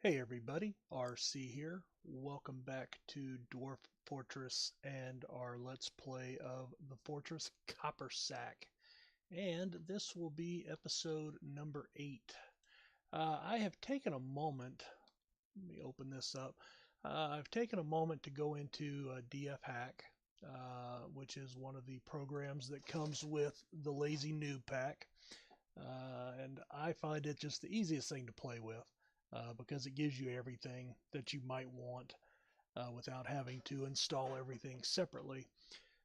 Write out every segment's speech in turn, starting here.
Hey everybody, RC here. Welcome back to Dwarf Fortress and our Let's Play of the Fortress Coppersack. And this will be episode number 8. I have taken a moment, let me open this up. I've taken a moment to go into DF Hack, which is one of the programs that comes with the Lazy Noob Pack. And I find it just the easiest thing to play with. Because it gives you everything that you might want without having to install everything separately.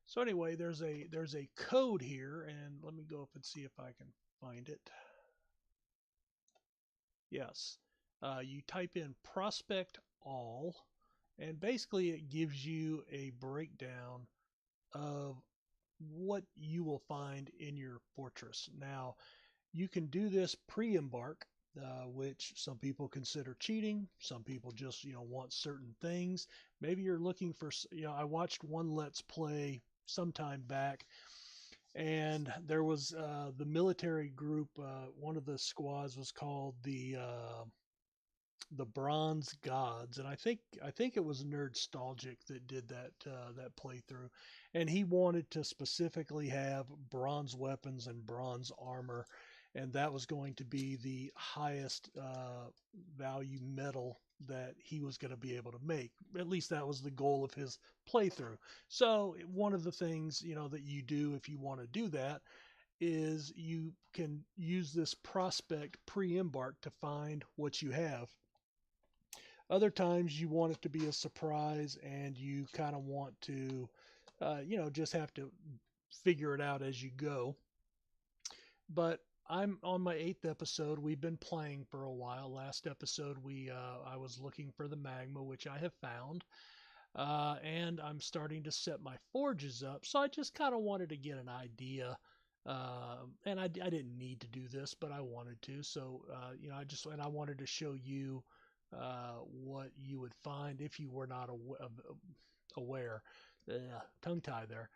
So anyway, there's a code here, and let me go up and see if I can find it. Yes, you type in prospect all, and basically it gives you a breakdown of what you will find in your fortress. Now, you can do this pre-embark, which some people consider cheating. Some people just, want certain things. Maybe you're looking for, I watched one Let's Play sometime back, and there was the military group. One of the squads was called the Bronze Gods, and I think it was Nerdstalgic that did that playthrough, and he wanted to specifically have bronze weapons and bronze armor, and that was going to be the highest value metal that he was going to be able to make. At least that was the goal of his playthrough. So one of the things that you do if you want to do that is you can use this prospect pre-embark to find what you have. Other times you want it to be a surprise and you kind of want to, just have to figure it out as you go. But I'm on my 8th episode. We've been playing for a while. Last episode, I was looking for the magma, which I have found. And I'm starting to set my forges up. So I just kind of wanted to get an idea. And I didn't need to do this, but I wanted to. So, I wanted to show you what you would find if you were not aware. Tongue tie there.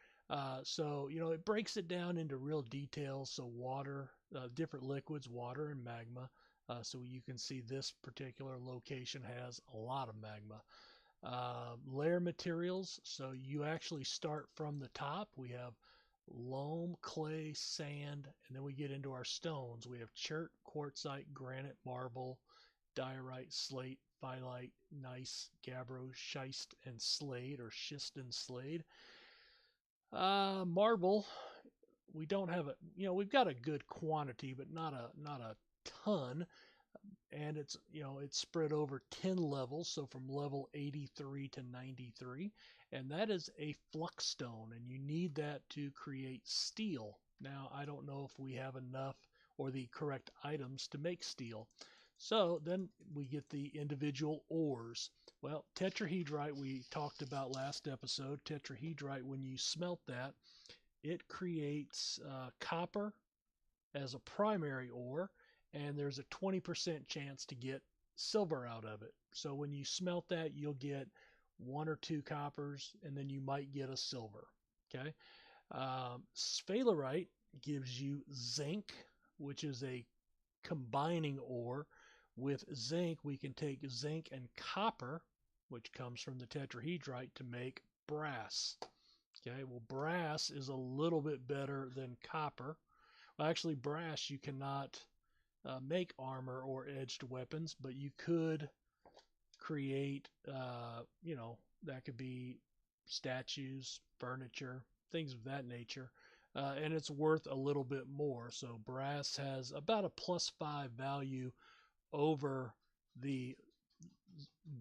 So, it breaks it down into real details. So water, different liquids, water and magma. So you can see this particular location has a lot of magma. Layer materials. So you actually start from the top. We have loam, clay, sand, and then we get into our stones. We have chert, quartzite, granite, marble, diorite, slate, phyllite, gneiss, gabbro, schist, and slate, or schist and slate. Marble, we don't have we've got a good quantity, but not a ton, and it's spread over 10 levels, so from level 83 to 93, and that is a flux stone, and you need that to create steel. Now, I don't know if we have enough or the correct items to make steel. So then we get the individual ores. Well, tetrahedrite we talked about last episode. Tetrahedrite, when you smelt that, it creates copper as a primary ore, and there's a 20% chance to get silver out of it. So when you smelt that, you'll get 1 or 2 coppers, and then you might get a silver. Okay. Sphalerite gives you zinc, which is a combining ore. With zinc, we can take zinc and copper, which comes from the tetrahedrite, to make brass. Okay, well, brass is a little bit better than copper. Well, actually, brass you cannot make armor or edged weapons, but you could create, that could be statues, furniture, things of that nature. And it's worth a little bit more. So brass has about a +5 value over the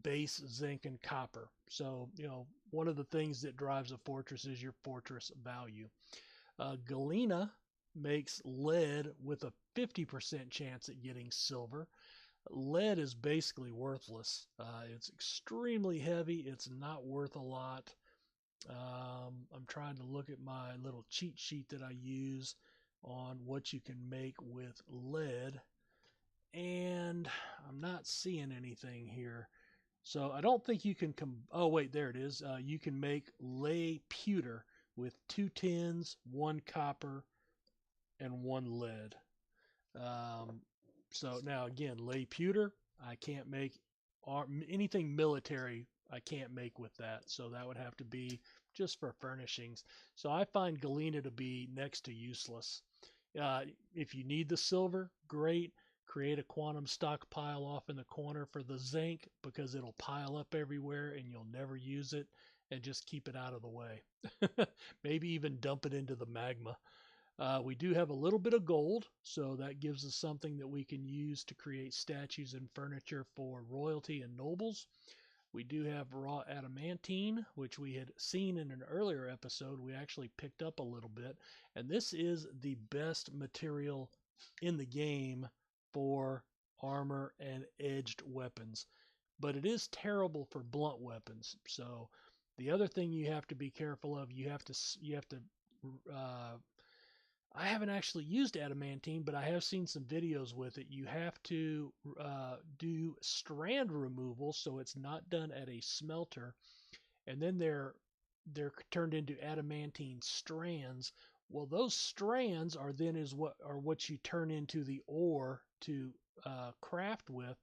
base zinc and copper. So, one of the things that drives a fortress is your fortress value. Galena makes lead with a 50% chance at getting silver. Lead is basically worthless. It's extremely heavy. It's not worth a lot. I'm trying to look at my little cheat sheet that I use on what you can make with lead, and I'm not seeing anything here. So I don't think you can oh wait, there it is. You can make lay pewter with 2 tins, 1 copper, and 1 lead. So now again, lay pewter, I can't make anything military I can't make with that. So that would have to be just for furnishings. So I find galena to be next to useless. Uh, if you need the silver, great. Create a quantum stockpile off in the corner for the zinc because it'll pile up everywhere and you'll never use it, and just keep it out of the way. Maybe even dump it into the magma. We do have a little bit of gold, so that gives us something that we can use to create statues and furniture for royalty and nobles. We do have raw adamantine, which we had seen in an earlier episode. We actually picked up a little bit, and this is the best material in the game for armor and edged weapons, but it is terrible for blunt weapons. So the other thing you have to be careful of, you have to uh, I haven't actually used adamantine, but I have seen some videos with it. You have to do strand removal, so it's not done at a smelter, and then they're turned into adamantine strands. Well, those strands are then is what you turn into the ore to craft with.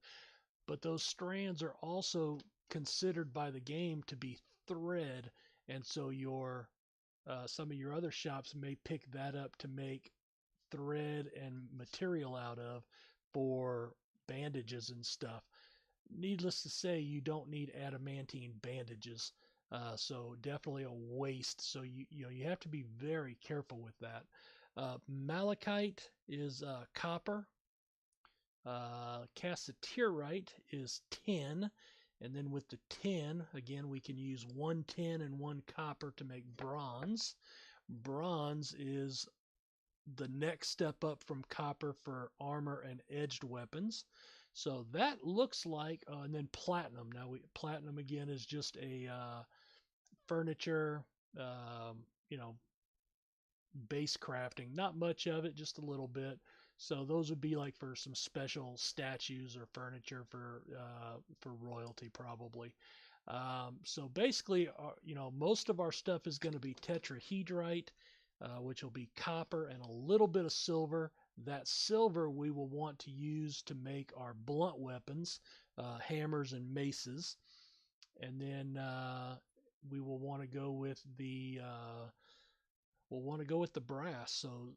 But those strands are also considered by the game to be thread, and so your some of your other shops may pick that up to make thread and material out of for bandages and stuff. Needless to say, you don't need adamantine bandages, so definitely a waste. So you have to be very careful with that. Malachite is copper. Cassiterite is tin. And then with the tin, again, we can use one tin and one copper to make bronze. Bronze is the next step up from copper for armor and edged weapons. So that looks like, and then platinum. Now, platinum again is just a furniture, you know, base crafting. Not much of it, just a little bit. So those would be like for some special statues or furniture for royalty probably. So basically, most of our stuff is going to be tetrahedrite, which will be copper and a little bit of silver. That silver we will want to use to make our blunt weapons, hammers and maces, and then we will want to go with the brass. So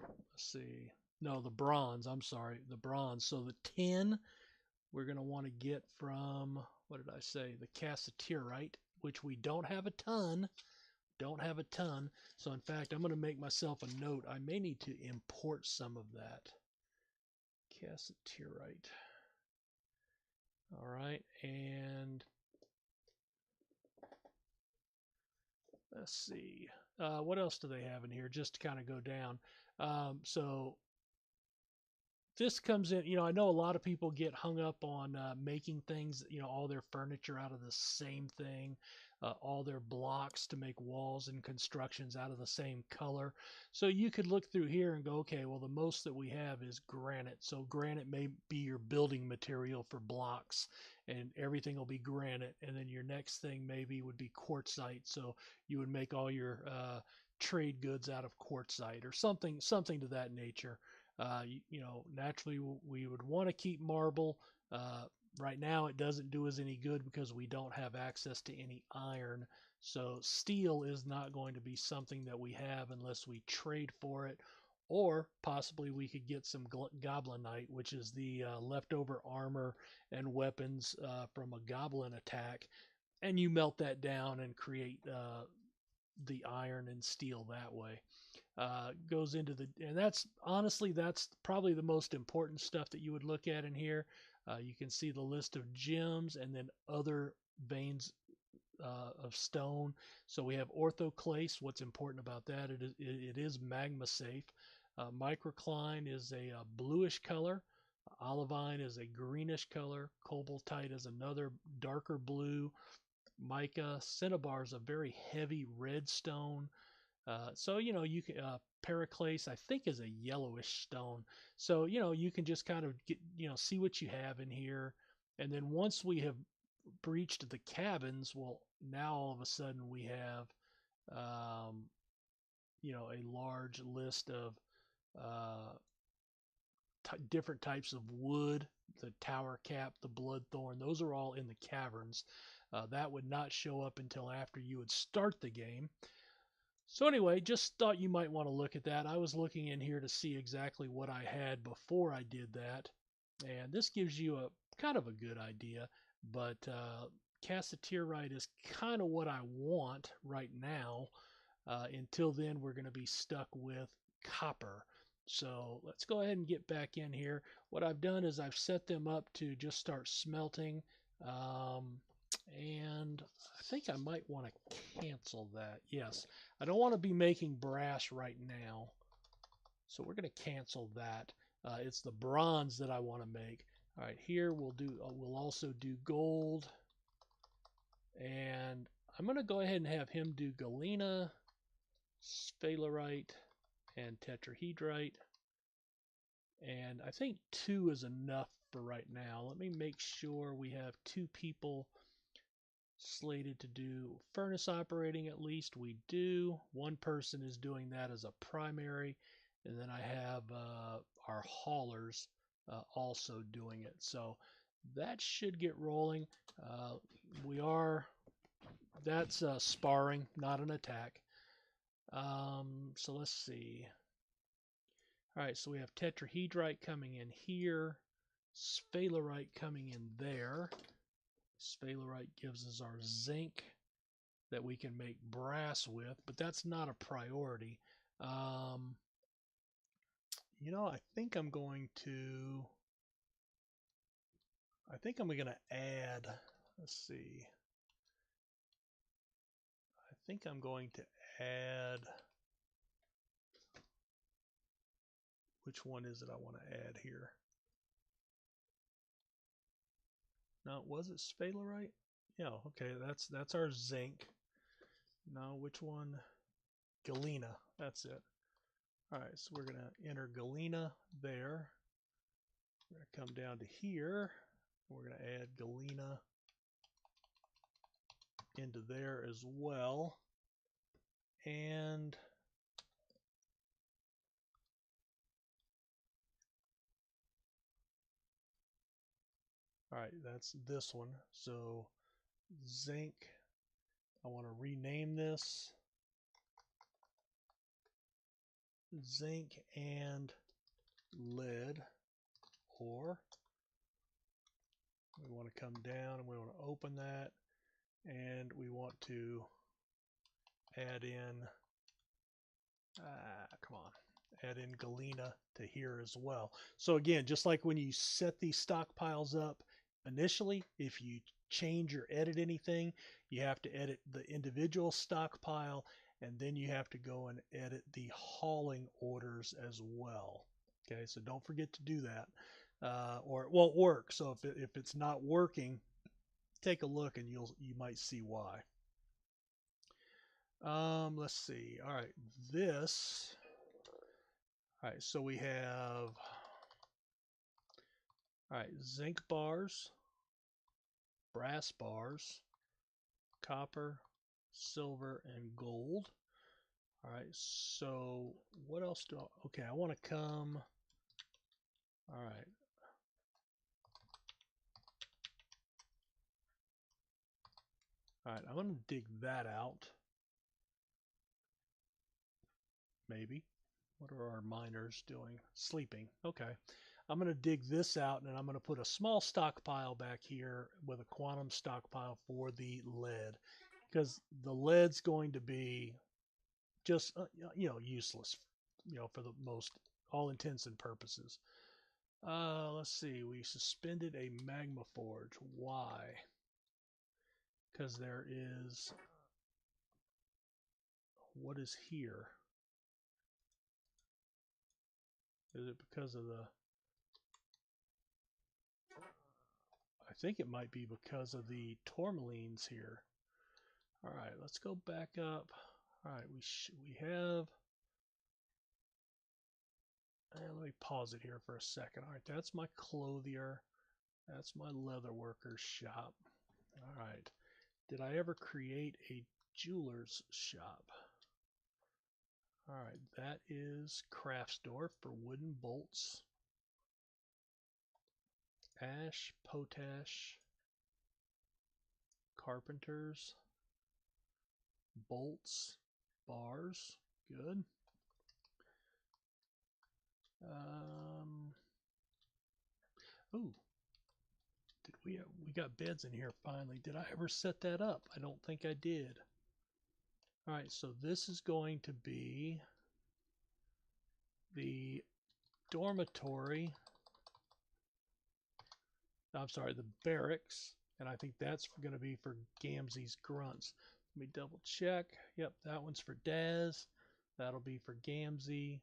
let's see. No, the bronze. I'm sorry, the bronze. So the tin we're going to want to get from, what did I say? The cassiterite, which we don't have a ton. Don't have a ton. So in fact, I'm going to make myself a note. I may need to import some of that cassiterite. All right, and let's see. What else do they have in here? Just to kind of go down. So this comes in, I know a lot of people get hung up on making things, all their furniture out of the same thing, all their blocks to make walls and constructions out of the same color. So you could look through here and go, okay, well, the most that we have is granite. So granite may be your building material for blocks, and everything will be granite. And then your next thing maybe would be quartzite. So you would make all your trade goods out of quartzite or something to that nature. Naturally we would want to keep marble. Right now it doesn't do us any good because we don't have access to any iron. So steel is not going to be something that we have unless we trade for it, or possibly we could get some goblinite, which is the leftover armor and weapons from a goblin attack, and you melt that down and create the iron and steel that way. Goes into and that's probably the most important stuff that you would look at in here. You can see the list of gems and then other veins of stone. So we have orthoclase. What's important about that? It is magma safe. Microcline is a bluish color. Olivine is a greenish color. Cobaltite is another darker blue. Mica. Cinnabar is a very heavy red stone. So you can Periclase I think is a yellowish stone. So you can just kind of get see what you have in here, and then once we have breached the cabins, well, now all of a sudden we have a large list of different types of wood the tower cap, the bloodthorn, those are all in the caverns. That would not show up until after you would start the game. So anyway, just thought you might want to look at that. I was looking in here to see exactly what I had before I did that. And this gives you a kind of a good idea, but Cassiterite is kind of what I want right now. Until then, we're going to be stuck with copper. So let's go ahead and get back in here. What I've done is I've set them up to just start smelting. And I think I might want to cancel that. Yes, I don't want to be making brass right now. So we're going to cancel that. It's the bronze that I want to make. All right, here we'll also do gold. And I'm going to go ahead and have him do galena, sphalerite, and tetrahedrite. And I think 2 is enough for right now. Let me make sure we have 2 people slated to do furnace operating. At least we do. One person is doing that as a primary, and then I have our haulers also doing it. So that should get rolling. That's sparring, not an attack. So let's see. All right, so we have tetrahedrite coming in here, sphalerite coming in there. Sphalerite gives us our zinc that we can make brass with, but that's not a priority. You know, I think I'm going to add, let's see. I think I'm going to add, which one is it I want to add here? No, was it sphalerite? Yeah, okay, that's our zinc. Now, which one? Galena, that's it. All right, so we're going to enter galena there. We're going to come down to here. We're going to add galena into there as well. And all right, that's this one. So zinc, I want to rename this zinc and lead ore. We want to come down and we want to open that, and we want to add in add in galena to here as well. So again, just like when you set these stockpiles up initially, if you change or edit anything, you have to edit the individual stockpile, and then you have to go and edit the hauling orders as well. Okay, so don't forget to do that, or it won't work. So if it's not working, take a look and you might see why. Let's see. All right, this. All right, so we have, all right, zinc bars, brass bars, copper, silver, and gold. All right, so what else do I, okay, I want to come, all right. All right, I'm going to dig that out. Maybe. What are our miners doing? Sleeping. Okay. I'm going to dig this out, and I'm going to put a small stockpile back here with a quantum stockpile for the lead, because the lead's going to be just useless, for the most all intents and purposes. Let's see. We suspended a magma forge. Why? Because there is, what is here? Is it because of the, I think it might be because of the tourmalines here. All right, let's go back up. All right, we have, let me pause it here for a second. All right, that's my clothier. That's my leather worker's shop. All right, did I ever create a jeweler's shop? All right, that is Craftsdorf for wooden bolts. Ash, potash, carpenters, bolts, bars. Good. Ooh, did we got beds in here finally? Did I ever set that up? I don't think I did. All right, so this is going to be the dormitory. I'm sorry, the barracks, and I think that's going to be for Gamzee's grunts. Let me double check. Yep, that one's for Daz. That'll be for Gamzee.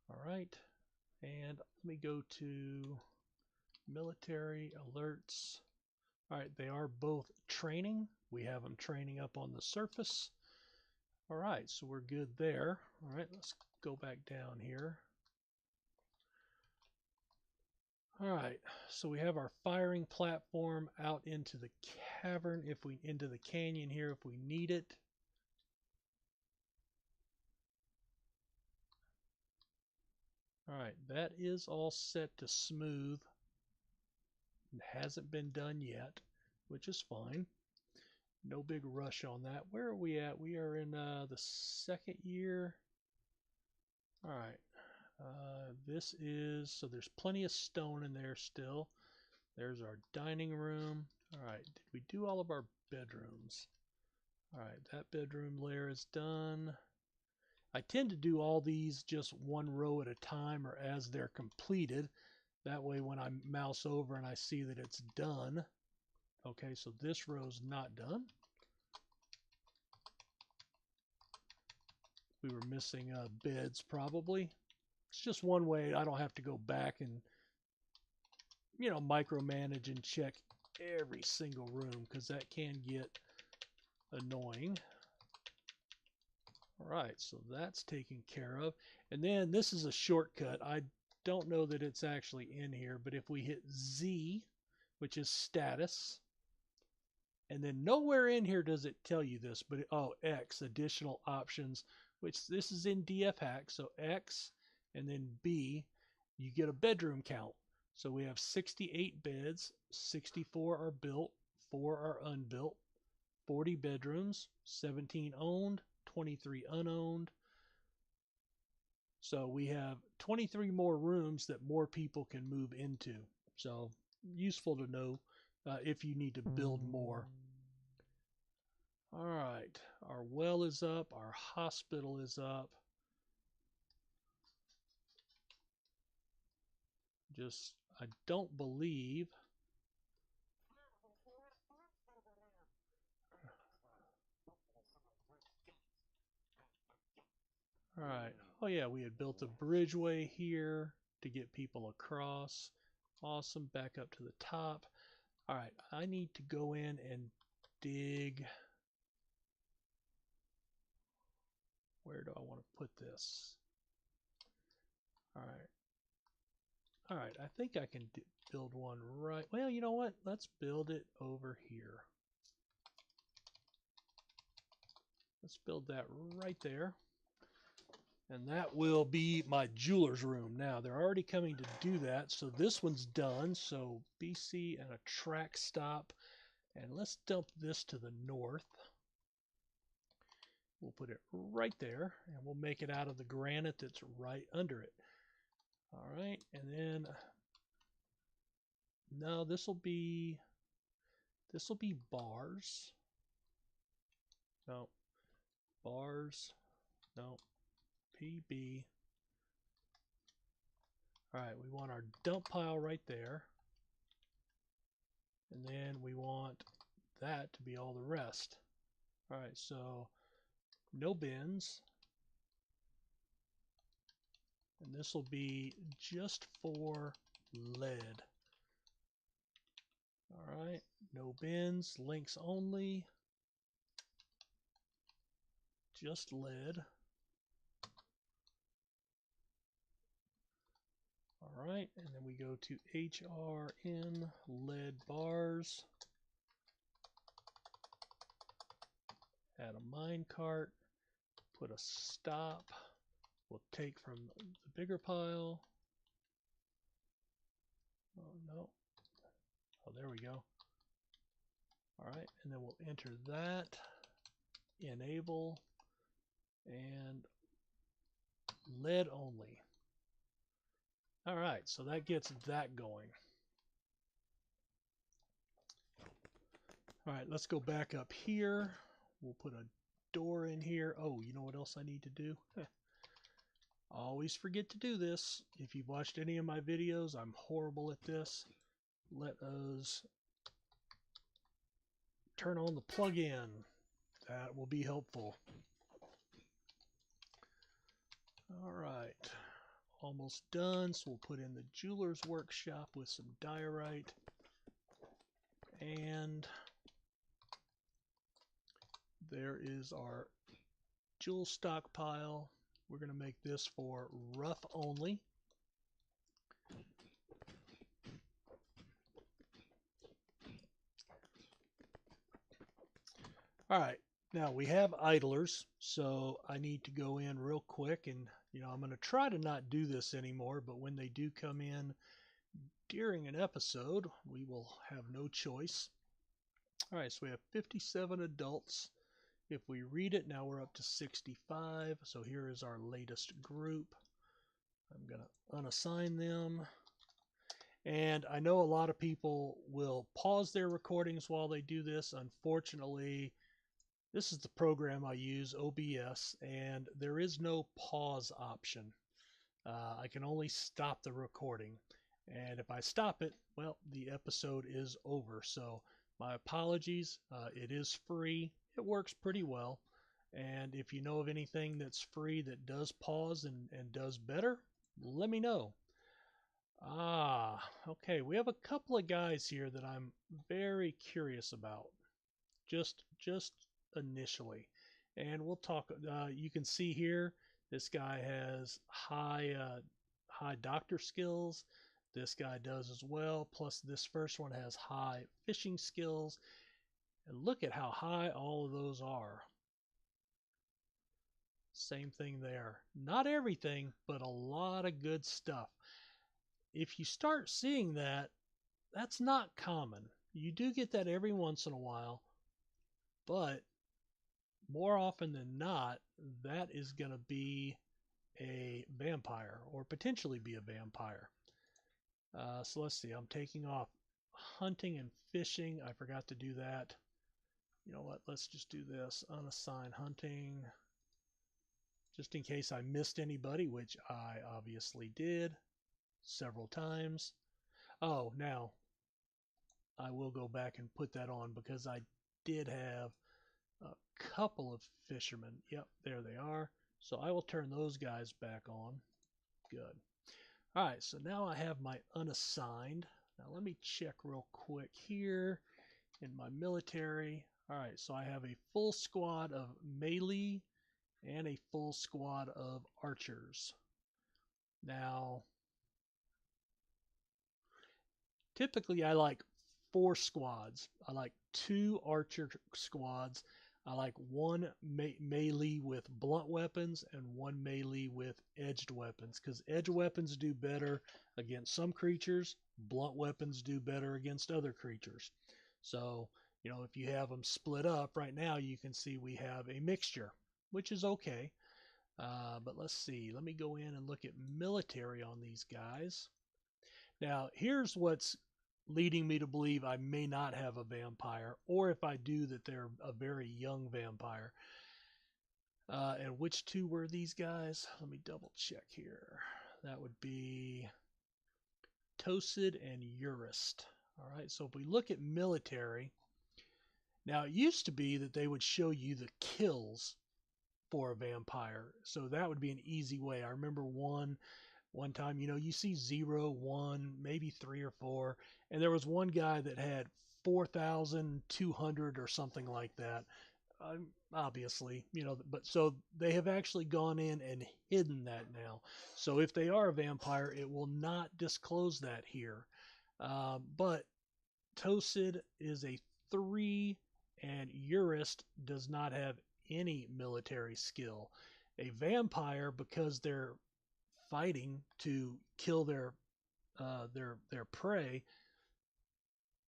All right, and let me go to military alerts. All right, they are both training. We have them training up on the surface. All right, so we're good there. All right, let's go back down here. All right, so we have our firing platform out into the cavern, into the canyon here if we need it. All right, that is all set to smooth. It hasn't been done yet, which is fine. No big rush on that. Where are we at? We are in the second year. All right. This is, so there's plenty of stone in there still. There's our dining room. All right, did we do all of our bedrooms? All right, that bedroom layer is done. I tend to do all these just one row at a time or as they're completed. That way when I mouse over and I see that it's done. Okay, so this row's not done. We were missing beds probably. It's just one way I don't have to go back and, you know, micromanage and check every single room because that can get annoying. All right, so that's taken care of. And then this is a shortcut. I don't know that it's actually in here, but if we hit Z, which is status, and then nowhere in here does it tell you this, but X, additional options, which this is in DF hack, so X, and then B, you get a bedroom count. So we have 68 beds, 64 are built, 4 are unbuilt, 40 bedrooms, 17 owned, 23 unowned. So we have 23 more rooms that more people can move into. So useful to know if you need to build more. All right, our well is up, our hospital is up. Just, I don't believe. All right. Oh yeah, we had built a bridgeway here to get people across. Awesome. Back up to the top. All right, I need to go in and dig. Where do I want to put this? All right. All right, I think I can build one right. Well, you know what? Let's build it over here. Let's build that right there. And that will be my jeweler's room. Now, they're already coming to do that, so this one's done. So BC and a track stop. And let's dump this to the north. We'll put it right there, and we'll make it out of the granite that's right under it. All right, and then, no, this will be bars. No, bars, no, PB. All right, we want our dump pile right there. And then we want that to be all the rest. All right, so no bins. And this will be just for lead. All right, no bins, links only. Just lead. All right, and then we go to HRN lead bars. Add a mine cart. Put a stop. We'll take from the bigger pile. Oh no. Oh, there we go. All right, and then we'll enter that, enable, and lead only. All right, so that gets that going. All right, let's go back up here. We'll put a door in here. Oh, you know what else I need to do? Always forget to do this. If you've watched any of my videos, I'm horrible at this. Let us turn on the plug-in. That will be helpful. All right, almost done. So we'll put in the jeweler's workshop with some diorite. And there is our jewel stockpile. We're going to make this for rough only. All right, now we have idlers, so I need to go in real quick and, I'm going to try to not do this anymore, but when they do come in during an episode, we will have no choice. All right, so we have 57 adults. If we read it, now we're up to 65. So here is our latest group. I'm going to unassign them. And I know a lot of people will pause their recordings while they do this. Unfortunately, this is the program I use, OBS, and there is no pause option. I can only stop the recording. And if I stop it, well, the episode is over. So my apologies. It is free. It works pretty well. And if you know of anything that's free that does pause and does better, let me know. Okay. We have a couple of guys here that I'm very curious about. Just initially. And we'll talk. You can see here, this guy has high doctor skills. This guy does as well. Plus, this first one has high fishing skills. And look at how high all of those are. Same thing there. Not everything, but a lot of good stuff. If you start seeing that, that's not common. You do get that every once in a while, but more often than not, that is going to be a vampire or potentially be a vampire. So let's see. I'm taking off hunting and fishing. I forgot to do that. You know what? Let's just do this. Unassign hunting. Just in case I missed anybody, which I obviously did several times. Oh, now I will go back and put that on because I did have a couple of fishermen. Yep, there they are. So I will turn those guys back on. Good. All right, so now I have my unassigned. Now let me check real quick here in my military. All right, so I have a full squad of melee and a full squad of archers. Now, typically I like 4 squads. I like 2 archer squads. I like 1 melee with blunt weapons and 1 melee with edged weapons, because edged weapons do better against some creatures. Blunt weapons do better against other creatures. So, if you have them split up, right now you can see we have a mixture, which is okay. But let's see. Let me go in and look at military on these guys. Now, here's what's leading me to believe I may not have a vampire, or if I do, that they're a very young vampire. And which 2 were these guys? Let me double check here. That would be Tosid and Urist. All right, so if we look at military, now it used to be that they would show you the kills for a vampire, so that would be an easy way. I remember one time, you see 0, 1, maybe 3 or 4, and there was one guy that had 4,200 or something like that. Obviously, but so they have actually gone in and hidden that now. So if they are a vampire, it will not disclose that here. But Tosid is a 3, and Urist does not have any military skill. A vampire, because they're fighting to kill their prey,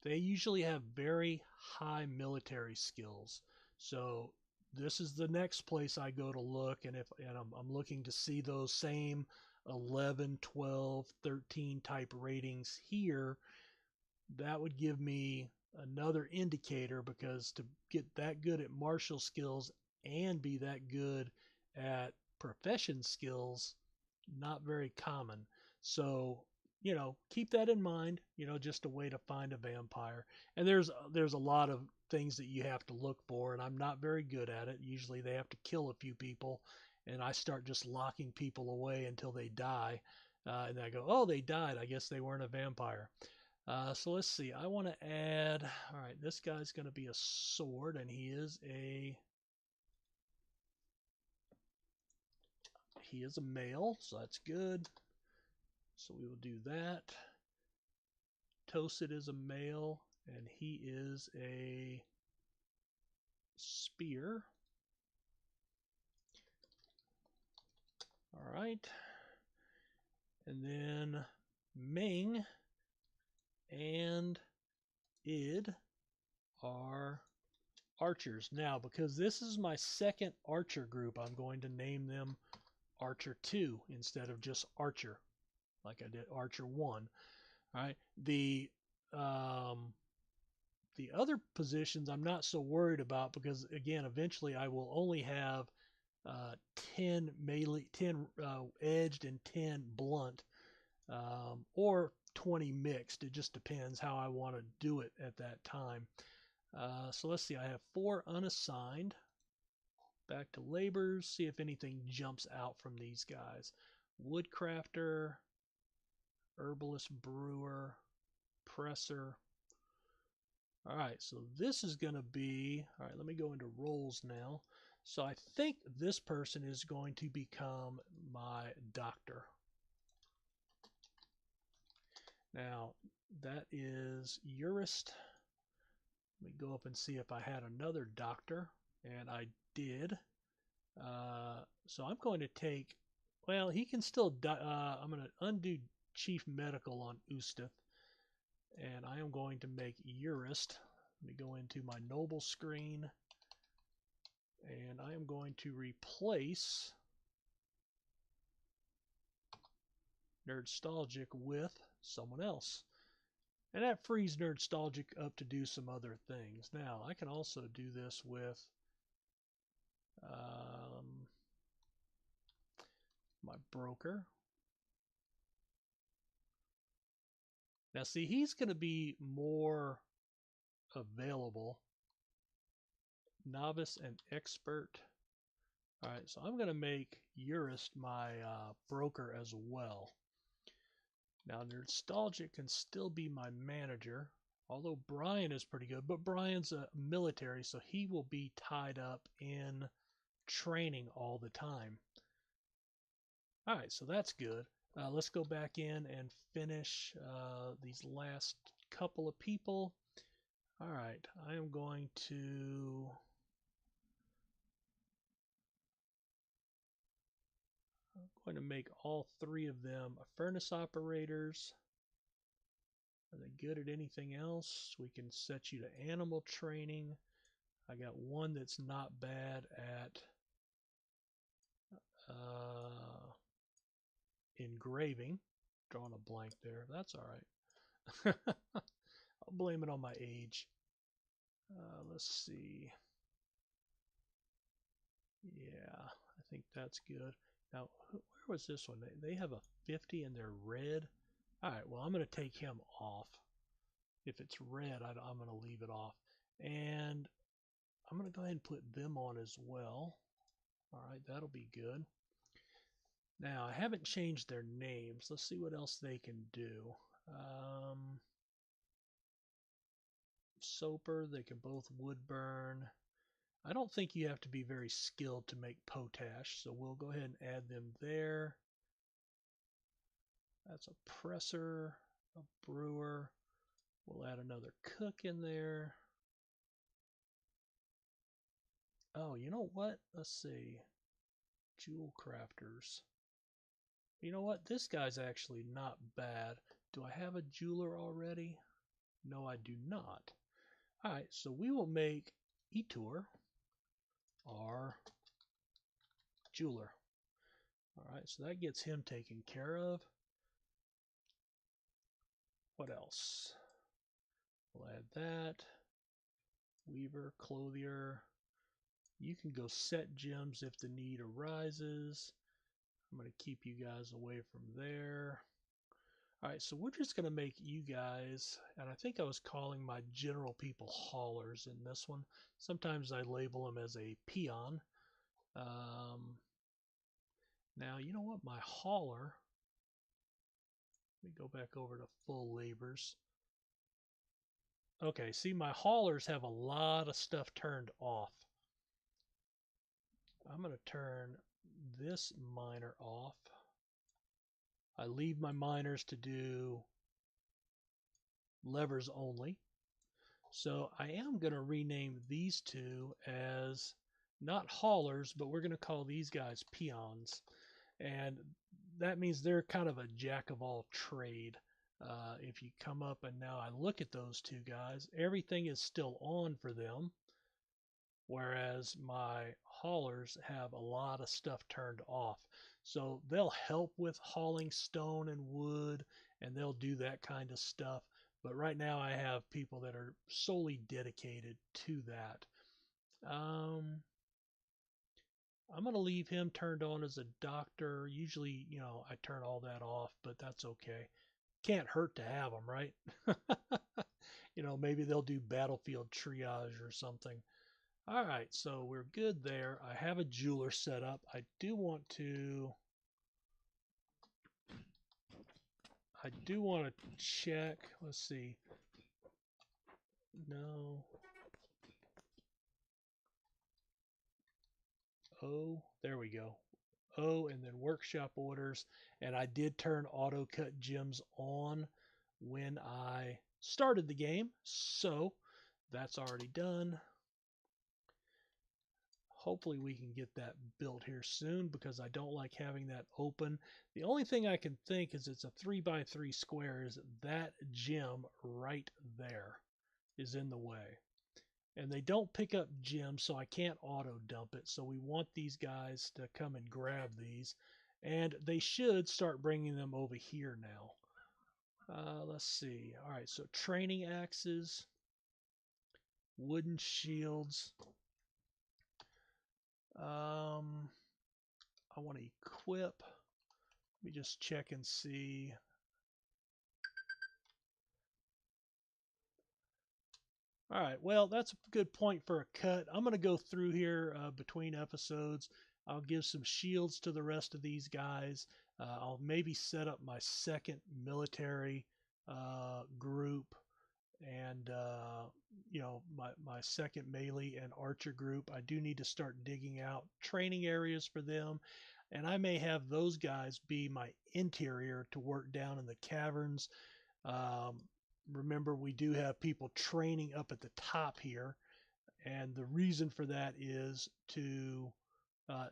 they usually have very high military skills. So this is the next place I go to look, and if and I'm looking to see those same 11, 12, 13 type ratings here, that would give me another indicator, because to get that good at martial skills and be that good at profession skills, not very common. So, keep that in mind, just a way to find a vampire. And there's a lot of things that you have to look for, and I'm not very good at it. Usually they have to kill a few people, and I start just locking people away until they die. And I go, oh, they died. I guess they weren't a vampire. So let's see. I want to add. All right, this guy's going to be a sword, and he is a male, so that's good. So we will do that. Toasted is a male, and he is a spear. All right. And then Ming and Id are archers. Now, because this is my second archer group, I'm going to name them Archer 2 instead of just Archer, like I did Archer 1. All right. The other positions I'm not so worried about, because again, eventually I will only have 10 melee, 10 edged, and 10 blunt, or 20 mixed. It just depends how I want to do it at that time. So let's see. I have 4 unassigned. Back to labors. See if anything jumps out from these guys. Woodcrafter, herbalist, brewer, presser. All right, so this is going to be, all right, let me go into roles now. So I think this person is going to become my doctor. Now, that is Urist. Let me go up and see if I had another doctor, and I did. So I'm going to take, well, he can still, I'm going to undo Chief Medical on Ustath. And I am going to make Urist. Let me go into my noble screen. And I am going to replace Nerdstalgic with someone else. And that frees Nerdstalgic up to do some other things. Now, I can also do this with my broker. Now, see, he's going to be more available. Novice and expert. All right, so I'm going to make Urist my broker as well. Now, Nerdstalgic can still be my manager, although Brian is pretty good, but Brian's a military, so he will be tied up in training all the time. All right, so that's good. Let's go back in and finish these last couple of people. All right, I am going to make all 3 of them furnace operators. Are they good at anything else? We can set you to animal training. I got one that's not bad at engraving. Drawing a blank there. That's all right. I'll blame it on my age. Let's see. Yeah, I think that's good. Now, where was this one? They have a 50 and they're red. All right, well, I'm going to take him off. If it's red, I'm going to leave it off. And I'm going to go ahead and put them on as well. All right, that'll be good. Now, I haven't changed their names. Let's see what else they can do. Soper, they can both wood burn. I don't think you have to be very skilled to make potash, so we'll go ahead and add them there. That's a presser, a brewer. We'll add another cook in there. Oh, you know what? Let's see. Jewel crafters. You know what? This guy's actually not bad. Do I have a jeweler already? No, I do not. All right, so we will make Etor our jeweler. All right, so that gets him taken care of. What else? We'll add that. Weaver, clothier. You can go set gems if the need arises. I'm going to keep you guys away from there. All right, so we're just going to make you guys, and I think I was calling my general people haulers in this one. Sometimes I label them as a peon. Now, you know what? My hauler, let me go back over to full labors. Okay, see, my haulers have a lot of stuff turned off. I'm going to turn this miner off. I leave my miners to do levers only. So I am going to rename these two as not haulers, but we're going to call these guys peons. And that means they're kind of a jack of all trade. If you come up and now I look at those two guys, everything is still on for them. Whereas my haulers have a lot of stuff turned off. So they'll help with hauling stone and wood, and they'll do that kind of stuff. But right now I have people that are solely dedicated to that. I'm going to leave him turned on as a doctor. Usually, I turn all that off, but that's okay. Can't hurt to have them, right? Maybe they'll do battlefield triage or something. All right, so we're good there. I have a jeweler set up. I do want to check. Let's see. No. Oh, there we go. Oh, and then workshop orders. And I did turn auto cut gems on when I started the game. So that's already done. Hopefully we can get that built here soon because I don't like having that open. The only thing I can think is it's a 3x3 square is that gem right there is in the way. And they don't pick up gems, so I can't auto dump it. So we want these guys to come and grab these. And they should start bringing them over here now. Let's see. All right, so training axes, wooden shields. I want to equip. Let me just check and see. All right, well, that's a good point for a cut. I'm going to go through here between episodes. I'll give some shields to the rest of these guys. I'll maybe set up my second military group and my second melee and archer group. I do need to start digging out training areas for them, and I may have those guys be my interior to work down in the caverns. Remember, we do have people training up at the top here, and the reason for that is to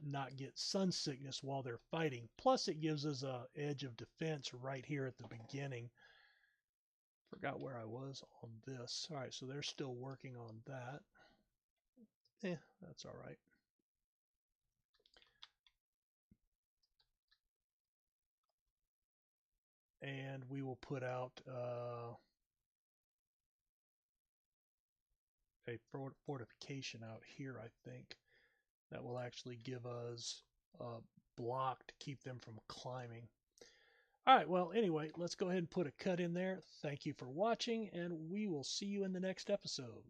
not get sun sickness while they're fighting. Plus, it gives us a edge of defense right here at the beginning. Forgot where I was on this. All right, so they're still working on that. That's all right. And we will put out a fortification out here, I think. That will actually give us a block to keep them from climbing. All right, well, anyway, let's go ahead and put a cut in there. Thank you for watching, and we will see you in the next episode.